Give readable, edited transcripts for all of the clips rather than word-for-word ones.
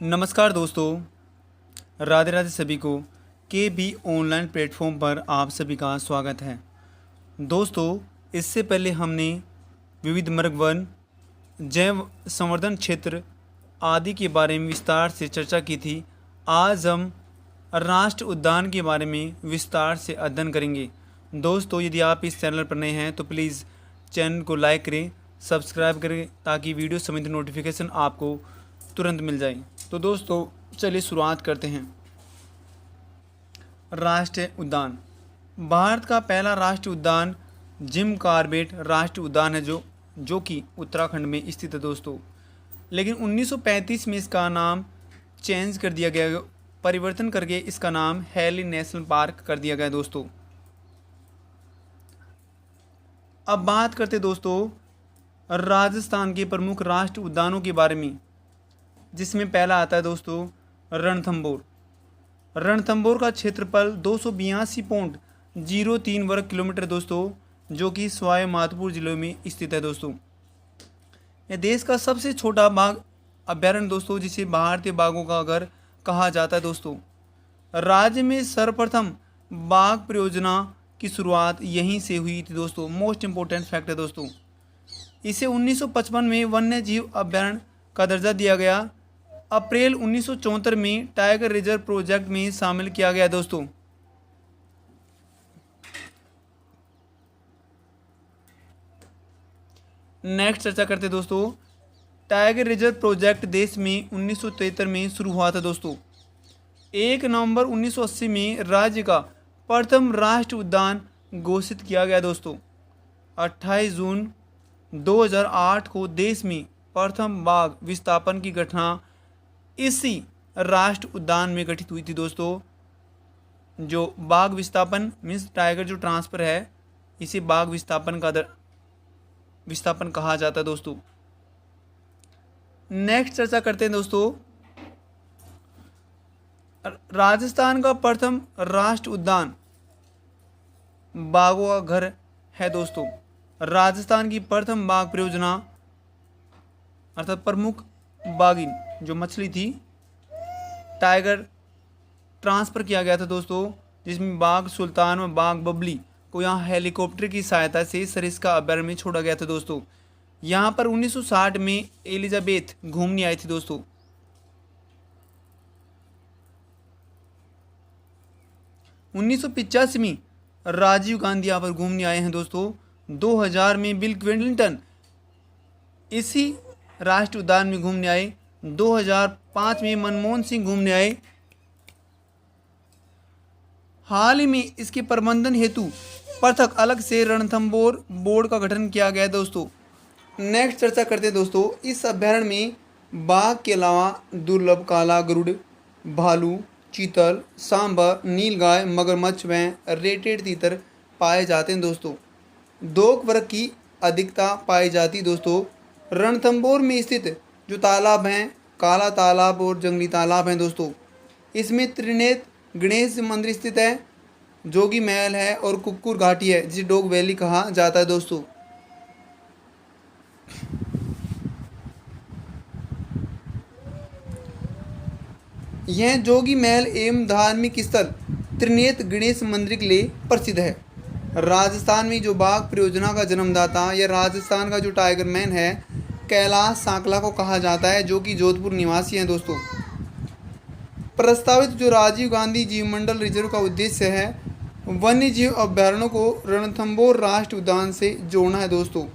नमस्कार दोस्तों, राधे राधे सभी को। के बी ऑनलाइन प्लेटफॉर्म पर आप सभी का स्वागत है। दोस्तों, इससे पहले हमने विविध मृग वन, जैव संवर्धन क्षेत्र आदि के बारे में विस्तार से चर्चा की थी। आज हम राष्ट्रीय उद्यान के बारे में विस्तार से अध्ययन करेंगे। दोस्तों, यदि आप इस चैनल पर नए हैं तो प्लीज़ चैनल को लाइक करें, सब्सक्राइब करें ताकि वीडियो संबंधी नोटिफिकेशन आपको तुरंत मिल जाए। तो दोस्तों, चलिए शुरुआत करते हैं। राष्ट्रीय उद्यान। भारत का पहला राष्ट्रीय उद्यान जिम कॉर्बेट राष्ट्रीय उद्यान है जो कि उत्तराखंड में स्थित है दोस्तों। लेकिन 1935 में इसका नाम चेंज कर दिया गया, परिवर्तन करके इसका नाम हैली नेशनल पार्क कर दिया गया दोस्तों। अब बात करते दोस्तों राजस्थान के प्रमुख राष्ट्रीय उद्यानों के बारे में, जिसमें पहला आता है दोस्तों रणथंभौर। रणथंभौर का क्षेत्रफल 282.03 वर्ग किलोमीटर दोस्तों, जो कि सवाई माधोपुर जिले में स्थित है दोस्तों। यह देश का सबसे छोटा बाघ अभ्यारण्य दोस्तों, जिसे भारतीय बाघों का घर कहा जाता है दोस्तों। राज्य में सर्वप्रथम बाघ परियोजना की शुरुआत यहीं से हुई थी दोस्तों। मोस्ट इंपोर्टेंट फैक्ट है दोस्तों। इसे 1955 में वन्य जीव अभ्यारण्य का दर्जा दिया गया। अप्रैल 1974 में टाइगर रिजर्व प्रोजेक्ट में शामिल किया गया दोस्तों। नेक्स्ट चर्चा करते दोस्तों। टाइगर रिजर्व प्रोजेक्ट देश में 1973 में शुरू हुआ था दोस्तों। 1 नवंबर 1980 में राज्य का प्रथम राष्ट्रीय उद्यान घोषित किया गया दोस्तों। 28 जून 2008 को देश में प्रथम बाघ विस्थापन की घटना इसी राष्ट्रीय उद्यान में घटित हुई थी दोस्तों। जो बाघ विस्थापन मीन्स टाइगर जो ट्रांसफर है, इसे बाघ विस्थापन कहा जाता है दोस्तों। नेक्स्ट चर्चा करते हैं दोस्तों। राजस्थान का प्रथम राष्ट्रीय उद्यान बाघों का घर है दोस्तों। राजस्थान की प्रथम बाघ परियोजना अर्थात प्रमुख बाघिन जो मछली थी, टाइगर ट्रांसफ़र किया गया था दोस्तों, जिसमें बाघ सुल्तान और बाघ बबली को यहाँ हेलीकॉप्टर की सहायता से सरिस्का अभ्यारण्य में छोड़ा गया था दोस्तों। यहाँ पर 1960 में एलिजाबेथ घूमने आई थी दोस्तों। उन्नीस में राजीव गांधी यहाँ पर घूमने आए हैं दोस्तों। 2000 में बिल क्लिंटन इसी राष्ट्रीय उद्यान में घूमने आए। 2005 में मनमोहन सिंह घूमने आए। हाल ही में इसके प्रबंधन हेतु पृथक अलग से रणथंभौर बोर्ड का गठन किया गया दोस्तों। नेक्स्ट चर्चा करते हैं दोस्तों। इस अभ्यारण्य में बाघ के अलावा दुर्लभ काला गरुड़, भालू, चीतल, सांभर, नीलगाय, मगरमच्छ व रेटेड तीतर पाए जाते हैं दोस्तों। 2 वर्ग की अधिकता पाई जाती दोस्तों। रणथंभौर में स्थित जो तालाब हैं, काला तालाब और जंगली तालाब हैं दोस्तों। इसमें त्रिनेत्र गणेश मंदिर स्थित है, जोगी महल है और कुक्कुर घाटी है, जिसे डॉग वैली कहा जाता है दोस्तों। यह जोगी महल एवं धार्मिक स्थल त्रिनेत्र गणेश मंदिर के लिए प्रसिद्ध है। राजस्थान में जो बाघ परियोजना का जन्मदाता या राजस्थान का जो टाइगर मैन है, कैलाश सांकला को कहा जाता है, जो कि जोधपुर निवासी हैं दोस्तों। प्रस्तावित जो राजीव गांधी जीवमंडल रिजर्व का उद्देश्य है, वन्य जीव अभ्यारण्यों को रणथंभौर राष्ट्रीय उद्यान से जोड़ना है दोस्तों।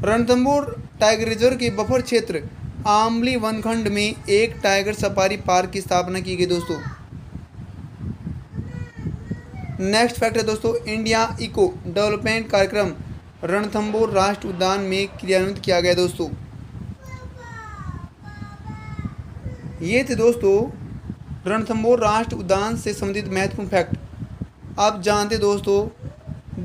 रणथंभौर टाइगर रिजर्व के बफर क्षेत्र आमली वनखंड में एक टाइगर सफारी पार्क की स्थापना की गई दोस्तों। नेक्स्ट फैक्ट है दोस्तों, इंडिया इको डेवलपमेंट कार्यक्रम रणथंभौर राष्ट्रीय उद्यान में क्रियान्वित किया गया दोस्तों। ये थे दोस्तों रणथंभौर राष्ट्रीय उद्यान से संबंधित महत्वपूर्ण फैक्ट। आप जानते दोस्तों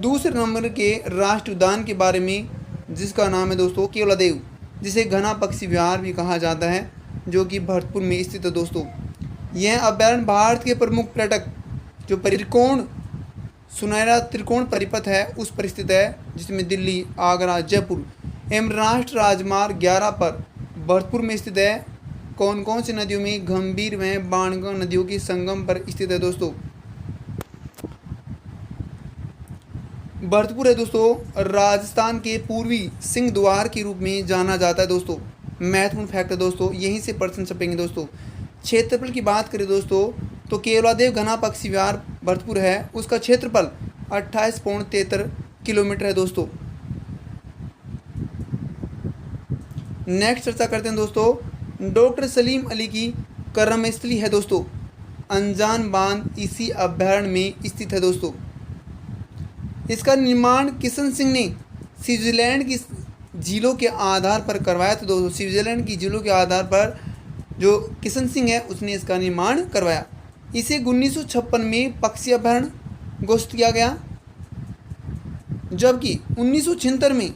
दूसरे नंबर के राष्ट्रीय उद्यान के बारे में, जिसका नाम है दोस्तों केवलादेव, जिसे घना पक्षी विहार भी कहा जाता है, जो कि भरतपुर में स्थित है दोस्तों। यह अभ्यारण्य भारत के प्रमुख पर्यटक जो सुनहरा त्रिकोण परिपथ है उस पर स्थित है, जिसमें दिल्ली, आगरा, जयपुर एवं राष्ट्रीय राजमार्ग 11 पर भरतपुर में स्थित है। कौन कौन सी नदियों में गंभीर व बाणगंगा नदियों के संगम पर स्थित है दोस्तों? भरतपुर है दोस्तों, राजस्थान के पूर्वी सिंह द्वार के रूप में जाना जाता है दोस्तों। महत्वपूर्ण फैक्ट है दोस्तों, यहीं से प्रश्न छपेंगे दोस्तों। क्षेत्रफल की बात करें दोस्तों तो केवलादेव घना पक्षी विहार भरतपुर है, उसका क्षेत्रफल 28.73 किलोमीटर है दोस्तों। नेक्स्ट चर्चा करते हैं दोस्तों, डॉक्टर सलीम अली की कर्मस्थली है दोस्तों, अनजान बांध इसी अभयारण्य में स्थित है दोस्तों। इसका निर्माण किशन सिंह ने स्विट्जरलैंड की झीलों के आधार पर करवाया था दोस्तों। स्विट्जरलैंड की झीलों के आधार पर जो किशन सिंह है उसने इसका निर्माण करवाया। इसे 1956 में पक्षी अभयारण्य घोषित किया गया, जबकि 1976 में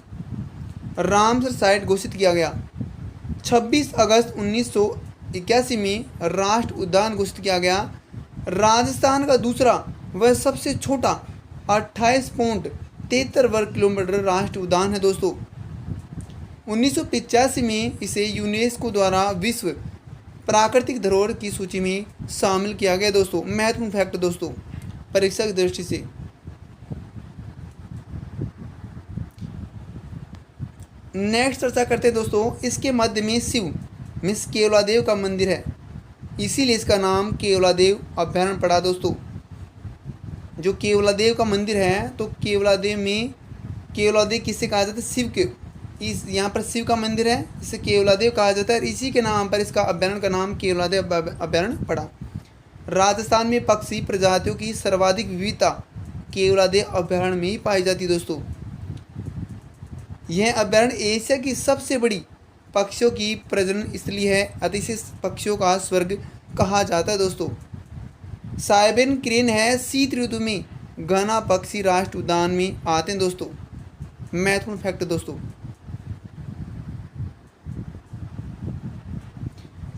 रामसर साइट घोषित किया गया। 26 अगस्त 1981 में राष्ट्र उद्यान घोषित किया गया। राजस्थान का दूसरा वह सबसे छोटा 28.73 वर्ग किलोमीटर राष्ट्रीय उद्यान है दोस्तों। 1985 में इसे यूनेस्को द्वारा विश्व प्राकृतिक धरोहर की सूची में शामिल किया गया दोस्तों। महत्वपूर्ण फैक्ट दोस्तों परीक्षा की दृष्टि से। नेक्स्ट चर्चा करते हैं दोस्तों, इसके मध्य में शिव मिस केवलादेव का मंदिर है, इसीलिए इसका नाम केवलादेव अभयारण्य पड़ा दोस्तों। जो केवलादेव का मंदिर है तो केवलादेव में केवलादेव किससे कहा जाता है? शिव के। इस यहाँ पर शिव का मंदिर है, इसे केवलादेव कहा जाता है, इसी के नाम पर इसका अभयारण्य का नाम केवलादेव अभयारण्य पड़ा। राजस्थान में पक्षी प्रजातियों की सर्वाधिक विविधता केवलादेव अभयारण्य में ही पाई जाती है दोस्तों। यह अभयारण्य एशिया की सबसे बड़ी पक्षियों की प्रजनन स्थली है, अतः इसे पक्षियों का स्वर्ग कहा जाता है दोस्तों। साइबेरियन क्रेन है, शीत ऋतु में घना पक्षी राष्ट्रीय उद्यान में आते हैं दोस्तों। महत्वपूर्ण फैक्ट दोस्तों,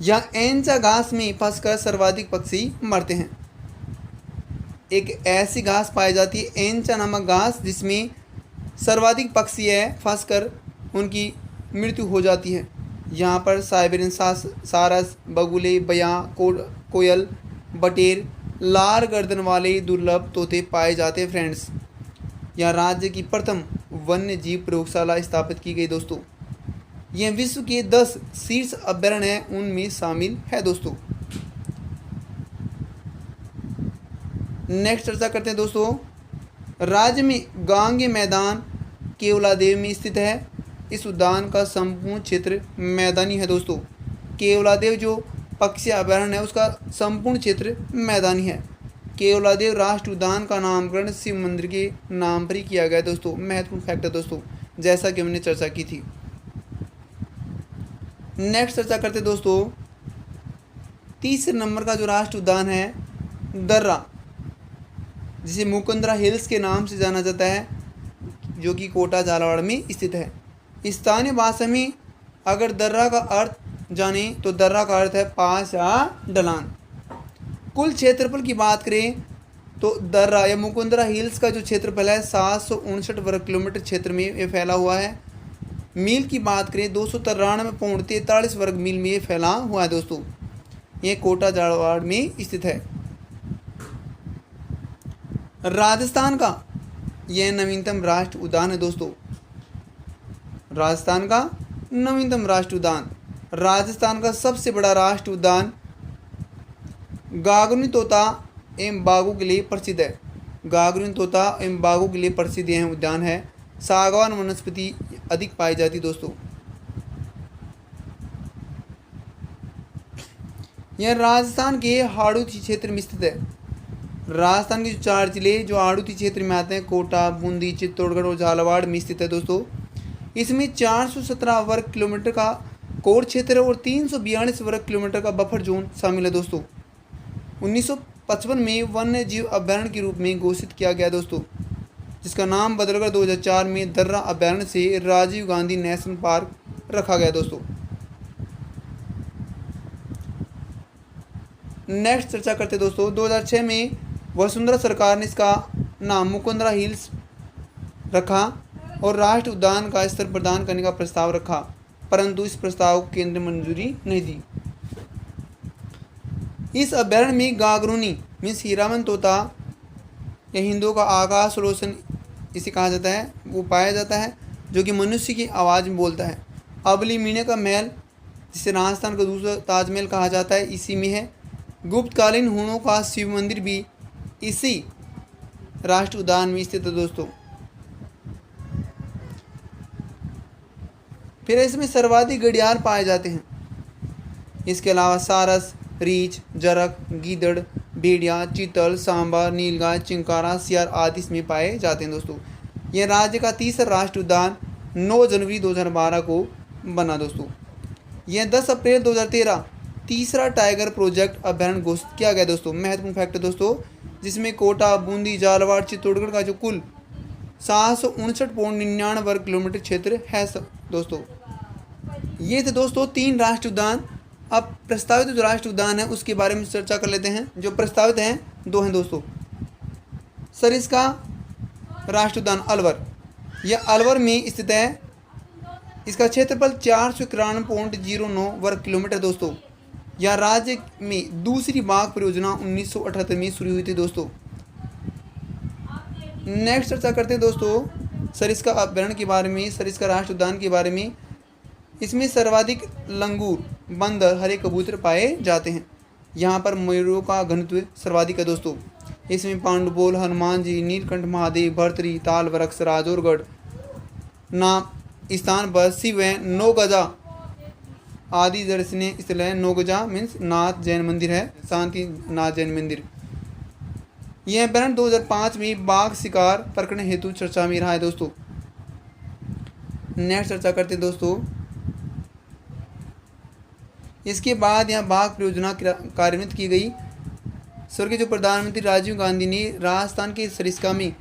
यहाँ एंचा घास में फंसकर सर्वाधिक पक्षी मरते हैं। एक ऐसी घास पाई जाती है एंचा नामक घास जिसमें सर्वाधिक पक्षी है फंसकर उनकी मृत्यु हो जाती है। यहाँ पर साइबेरियन सारस, बगुले, बयां, कोयल, बटेर, लाल गर्दन वाले दुर्लभ तोते पाए जाते हैं फ्रेंड्स। यहाँ राज्य की प्रथम वन्य जीव प्रयोगशाला स्थापित की गई दोस्तों। यह विश्व के 10 शीर्ष अभयारण्य हैं उनमें शामिल है दोस्तों। नेक्स्ट चर्चा करते हैं दोस्तों, राज्य में गांगे मैदान केवलादेव में स्थित है। इस उद्यान का संपूर्ण क्षेत्र मैदानी है दोस्तों। केवलादेव जो पक्षी अभयारण्य है उसका संपूर्ण क्षेत्र मैदानी है। केवलादेव राष्ट्रीय उद्यान का नामकरण शिव मंदिर के नाम पर ही किया गया दोस्तों। महत्वपूर्ण फैक्ट है दोस्तों, जैसा कि हमने चर्चा की थी। नेक्स्ट चर्चा करते दोस्तों, तीसरे नंबर का जो राष्ट्रीय उद्यान है दर्रा, जिसे मुकुंदरा हिल्स के नाम से जाना जाता है, जो कि कोटा झालावाड़ में स्थित है। स्थानीय भाषा में अगर दर्रा का अर्थ जाने तो दर्रा का अर्थ है पास या ढलान। कुल क्षेत्रफल की बात करें तो दर्रा या मुकुंदरा हिल्स का जो क्षेत्रफल है 759 वर्ग किलोमीटर क्षेत्र में ये फैला हुआ है। मील की बात करें 293.43 वर्ग मील में ये फैला हुआ है दोस्तों। ये कोटा झालावाड़ में स्थित है। राजस्थान का यह नवीनतम राष्ट्रीय उद्यान है दोस्तों। राजस्थान का नवीनतम राष्ट्रीय उद्यान। राजस्थान का सबसे बड़ा राष्ट्रीय उद्यान गागरुनी तोता एवं बाघों के लिए प्रसिद्ध है। गागरुनी तोता एवं बाघों के लिए प्रसिद्ध यह उद्यान है। सागवान वनस्पति अधिक पाई जाती दोस्तों। यह राजस्थान के हाड़ौती क्षेत्र में स्थित है। राजस्थान के जो 4 जिले जो हाड़ौती क्षेत्र में आते हैं, कोटा, बूंदी, चित्तौड़गढ़ और झालावाड़ में स्थित है दोस्तों। इसमें 417 वर्ग किलोमीटर का कोर क्षेत्र और 342 वर्ग किलोमीटर का बफर जोन शामिल है दोस्तों। 1955 में वन्य जीव अभयारण्य के रूप में घोषित किया गया दोस्तों, जिसका नाम बदलकर 2004 में दर्रा अभयारण्य से राजीव गांधी नेशनल पार्क रखा गया दोस्तों। नेक्स्ट चर्चा करते दोस्तों, 2006 में वसुंधरा सरकार ने इसका नाम मुकुंदरा हिल्स रखा और राष्ट्रीय उद्यान का स्तर प्रदान करने का प्रस्ताव रखा, परंतु इस प्रस्ताव को केंद्र ने मंजूरी नहीं दी। इस अभ्यारण्य में गागरूनी मीन्स हीरावन तोता या हिंदुओं का आकाश रोशन इसे कहा जाता है, वो पाया जाता है, जो कि मनुष्य की आवाज़ में बोलता है। अबली मीना का महल, जिसे राजस्थान का दूसरा ताजमहल कहा जाता है, इसी में है। गुप्तकालीन हूणों का शिव मंदिर भी इसी राष्ट्रीय उद्यान में स्थित है दोस्तों। फिर इसमें सर्वाधिक घड़ियाल पाए जाते हैं। इसके अलावा सारस, रीछ, जरक, गीदड़, भेड़िया, चीतल, सांबा, नीलगाय, चिंकारा, सियार आदि इसमें पाए जाते हैं दोस्तों। यह राज्य का तीसरा राष्ट्रीय उद्यान 9 जनवरी 2012 को बना दोस्तों। यह 10 अप्रैल 2013 तीसरा टाइगर प्रोजेक्ट अभ्यारण्य घोषित किया गया दोस्तों। महत्वपूर्ण फैक्ट है दोस्तों, जिसमें कोटा, बूंदी, झालावाड़, चित्तौड़गढ़ का जो कुल 759.99 वर्ग किलोमीटर क्षेत्र है दोस्तों। ये थे दोस्तों 3 राष्ट्रीय उद्यान। अब प्रस्तावित जो राष्ट्रीय उद्यान है उसके बारे में चर्चा कर लेते हैं। जो प्रस्तावित हैं 2 हैं दोस्तों। सरिस्का राष्ट्रीय उद्यान अलवर, यह अलवर में स्थित है। इसका क्षेत्रफल 491.09 वर्ग किलोमीटर दोस्तों। यह राज्य में दूसरी बाघ परियोजना 1978 में शुरू हुई थी दोस्तों। नेक्स्ट चर्चा करते हैं दोस्तों सरिस्का अभ्यारण्य के बारे में, सरिस्का राष्ट्रीय उद्यान के बारे में। इसमें सर्वाधिक लंगूर, बंदर, हरे कबूतर पाए जाते हैं। यहाँ पर मयूरों का घनत्व सर्वाधिक है दोस्तों। इसमें पांडुपोल, हनुमान जी, नीलकंठ महादेव, भर्तरी, ताल वृक्ष, राजौरगढ़ नाम स्थान पर शिव है, नौगजा आदि दर्शनीय स्थल है। नौगजा मीन्स नाथ जैन मंदिर है, शांति नाथ जैन मंदिर। यह अभ्यारण्य 2005 में बाघ शिकार प्रकरण हेतु चर्चा में रहा है दोस्तों। नेक्स्ट चर्चा करते हैं दोस्तों। इसके बाद यहाँ बाघ परियोजना कार्यान्वित की गई। स्वर्गीय जो प्रधानमंत्री राजीव गांधी ने राजस्थान के सरिस्का में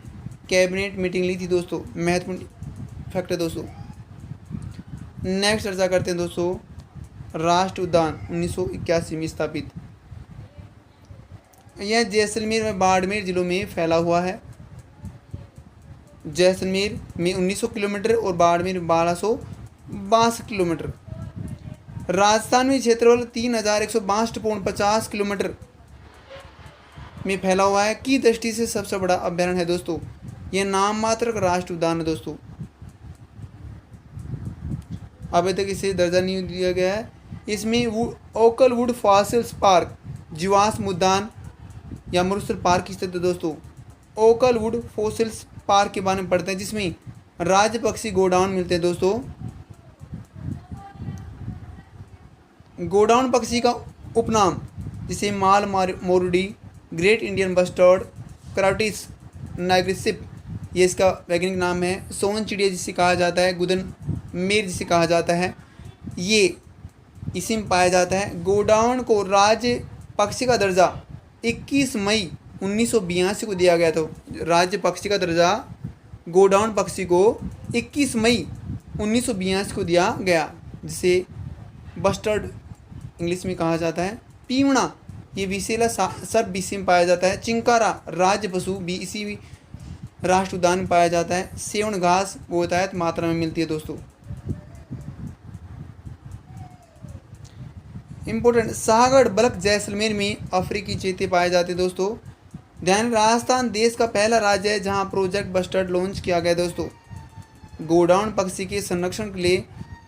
कैबिनेट मीटिंग ली थी दोस्तों। महत्वपूर्ण फैक्ट है दोस्तों। नेक्स्ट चर्चा करते हैं दोस्तों राष्ट्रीय उद्यान 1981 में स्थापित। यह जैसलमेर व बाड़मेर जिलों में फैला हुआ है। जैसलमेर में 1900 किलोमीटर और बाड़मेर 1262 किलोमीटर। राजस्थान में क्षेत्रफल 3162.50 किलोमीटर में फैला हुआ है। की दृष्टि से सबसे बड़ा अभ्यारण्य है दोस्तों। यह नाम मात्र का राष्ट्रीय उद्यान है दोस्तों। अभी तक इसे दर्जा नहीं दिया गया है। इसमें ओकल वुड फॉसिल्स पार्क, जीवाश्म उद्यान या मरुस्थल पार्क स्थित है दोस्तों। ओकल वुड फॉसिल्स पार्क के बारे में पढ़ते हैं, जिसमें राज्य पक्षी गोडाउन मिलते हैं दोस्तों। गोडाउन पक्षी का उपनाम जिसे माल मोरडी, ग्रेट इंडियन बस्टर्ड, कराटिस नाइग्रिसिप, ये इसका वैज्ञानिक नाम है। सोन चिड़िया जिसे कहा जाता है, गुदन मेर जिसे कहा जाता है, ये इसी में पाया जाता है। गोडाउन को राज्य पक्षी का दर्जा 21 मई 1982 को दिया गया था। राज्य पक्षी का दर्जा गोडाउन पक्षी को 21 मई 1982 को दिया गया, जिसे बस्टर्ड इंग्लिश में कहा जाता है। पीवड़ा ये विशेला सर्प इसी में पाया जाता है। चिंकारा राज्य पशु भी इसी राष्ट्रीय उद्यान में पाया जाता है। सेवण घास बहुतायत मात्रा में मिलती है दोस्तों। इंपॉर्टेंट शाहगढ़ बलक जैसलमेर में अफ्रीकी चीते पाए जाते हैं दोस्तों। ध्यान, राजस्थान देश का पहला राज्य है जहां प्रोजेक्ट बस्टर्ड लॉन्च किया गया दोस्तों। गोडाउन पक्षी के संरक्षण के लिए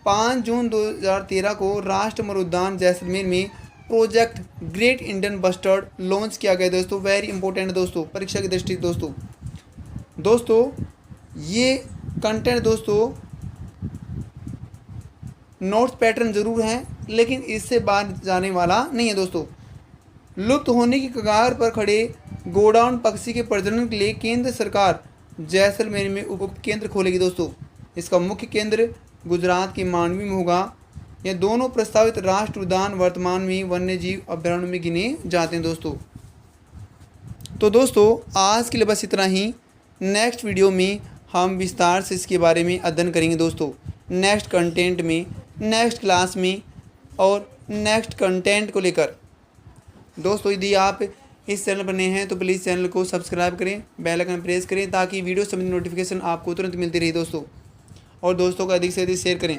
5 जून 2013 को राष्ट्रीय मरुद्यान जैसलमेर में project great Indian bustard launch किया गया दोस्तों। वेरी इंपॉर्टेंट दोस्तों, परीक्षा की दृष्टि दोस्तों ये कंटेंट दोस्तों नोट्स पैटर्न जरूर हैं, लेकिन इससे बाहर जाने वाला नहीं है दोस्तों। लुप्त होने की कगार पर खड़े गोडाउन पक्षी के प्रजनन के लिए केंद्र सरकार जैसलमेर में उप केंद्र खोलेगी दोस्तों। इसका मुख्य केंद्र गुजरात के मांडवी में होगा। यह दोनों प्रस्तावित राष्ट्रीय उद्यान वर्तमान में वन्य जीव अभ्यारण्य में गिने जाते हैं दोस्तों। तो दोस्तों आज के लिए बस इतना ही। नेक्स्ट वीडियो में हम विस्तार से इसके बारे में अध्ययन करेंगे दोस्तों। नेक्स्ट कंटेंट में, नेक्स्ट क्लास में और नेक्स्ट कंटेंट को लेकर। दोस्तों यदि आप इस चैनल पर नए हैं तो प्लीज़ चैनल को सब्सक्राइब करें, बेल आइकन प्रेस करें ताकि वीडियो संबंधी नोटिफिकेशन आपको तुरंत मिलती रहे दोस्तों। और दोस्तों को अधिक से अधिक शेयर करें।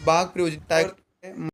बाघ प्रयोजित टाइगर